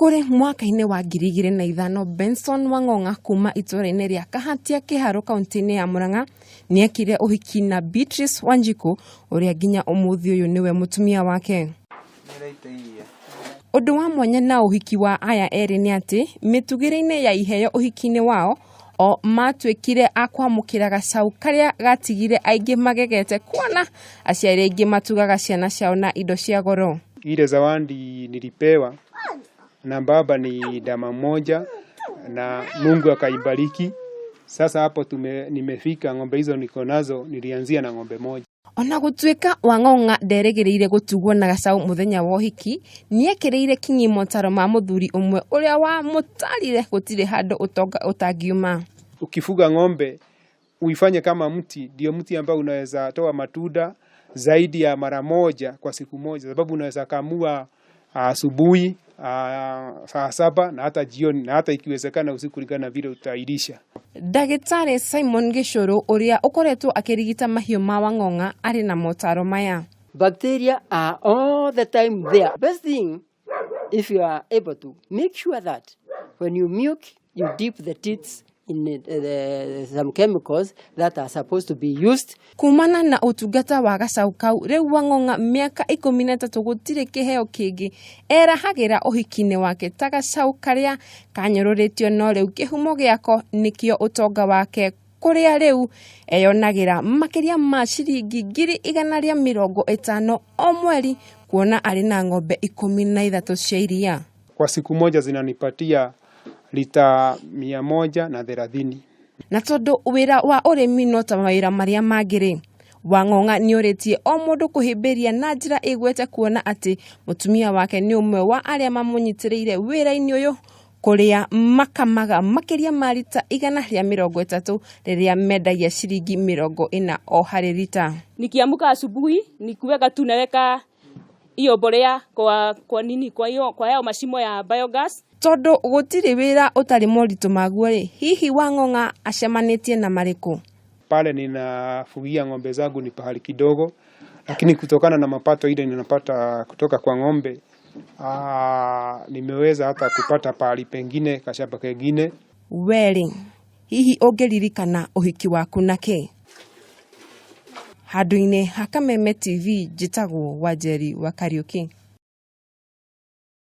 Kure mwaka-inĩ wa 2005 Benson Wang'ong'a kuma itũra-inĩ rĩa Kahatia Kĩharo kaunti-inĩ ya Murang'a niekire ũhiki na Beatrice Wanjiku ũrĩa nginya ũmũthĩ ũyũ nĩwe mũtumia wake. Ũndũ wa mwanya na ũhiki wa aya erĩ nĩ atĩ mĩtugĩre-inĩ ya iheo ũhiki-inĩ wao o matuĩkire akwamũkĩra gacaũ karĩa gatigire aingĩ magegete kuona aciari aingĩ matugaga ciana ciao na indo cia goro. Ile zawadi nilipewa na baba ni dama moja na Mungu akaibariki. Sasa hapo nimefika, ng'ombe hizo niko nazo, nilianzia na ng'ombe moja. Ona gũtuĩka Wang'ong'a nderegereire gũtugwo na gacaũ muthenya wa ũhiki, niekereire kinyi motaro ma mũthuri ũmwe ũrĩa wa mũtarire gũtirĩ handũ ũtonga ũtangiuma. Ukifuga ng'ombe uifanye kama mti, ndio mti ambao unaweza toa matunda zaidi ya mara moja kwa siku moja, sababu unaweza kamua asubuhi, saa 7 na hata jioni na hata ikiwezekana usiku kulingana vile utairisha. Ndagĩtarĩ Simon Gĩchũrũ ũrĩa ũkoretwo akĩrigita mahiũ ma Wang'ong'a arĩ na motaro maya. Bacteria are all the time there. Best thing, if you are able to, make sure that when you milk, you dip the teats in some chemicals that are supposed to be used. Kumana na ũtungata wa gacaũ kau, rĩu Wang'ong'a mĩaka 13 gũtirĩ kĩheo kĩngĩ erahagĩra ũhiki-inĩ wake ta gacaũ karĩa kanyororĩtio, no rĩu kĩhumo gĩako nĩkĩo ũtonga wake, kũrĩa rĩu eyonagĩra makĩria ma ciringi 150 o mweri kuona arĩ na ng'ombe 13 cia iria. Kwa siku moja zinanipatia lita 130. Na tondũ wĩra wa ũrĩmi no ta mawĩra marĩa mangĩ, Wang'ong'a nĩorĩtie o mũndũ kũhĩmbĩria na njĩra ĩgwete kuona atĩ mũtumia wake nĩ ũmwe wa arĩa mamũnyitĩrĩire wĩra-inĩ ũyũ, kũrĩa makamaga makĩria ma lita 130 rĩrĩa mendagia ciringi 40 o harĩ lita. Nikiamka asubuhi nikuweka tunaweka hiyo mbolea kwa nini, kwa yao mashimo ya biogas. Tondũ gũtirĩ wĩra ũtarĩ moritũ maguo rĩ, hihi Wang'ong'a acemanĩtie na marĩkũ? Pale ninafugia ng'ombe zangu ni pahali kidogo, lakini kutokana na mapato ile ninapata kutoka kwa ng'ombe, nimeweza hata kupata pahali pengine kashamba kengine. Weli, hihi ũngĩririkana ũhiki waku na kĩ? Handũ-inĩ ha Kameme TV, njĩtagwo Wanjeri wa Kariuki.